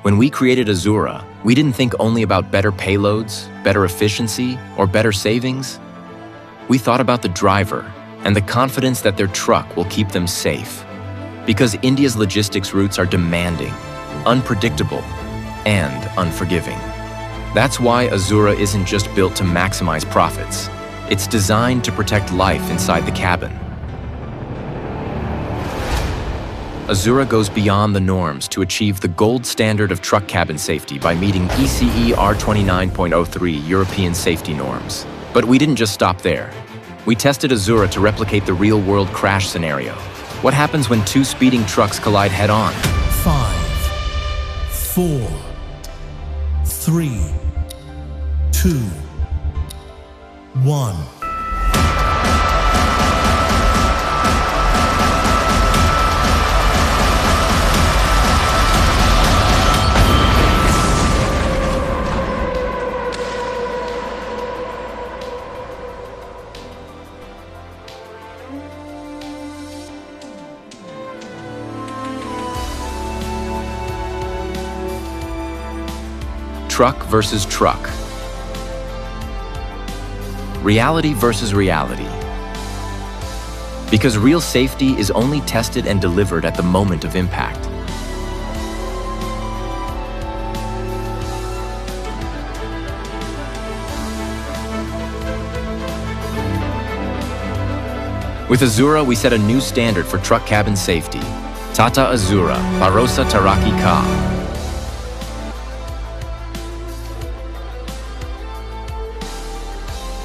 When we created AZURA, we didn't think only about better payloads, better efficiency, or better savings. We thought about the driver and the confidence that their truck will keep them safe. Because India's logistics routes are demanding, unpredictable, and unforgiving. That's why AZURA isn't just built to maximize profits. It's designed to protect life inside the cabin. AZURA goes beyond the norms to achieve the gold standard of truck cabin safety by meeting ECE R29.03 European safety norms. But we didn't just stop there. We tested AZURA to replicate the real-world crash scenario. What happens when two speeding trucks collide head-on? 5, 4, 3, 2, 1. Truck versus truck. Reality versus reality. Because real safety is only tested and delivered at the moment of impact. With AZURA, we set a new standard for truck cabin safety. Tata AZURA, Bharosa Taraki Ka.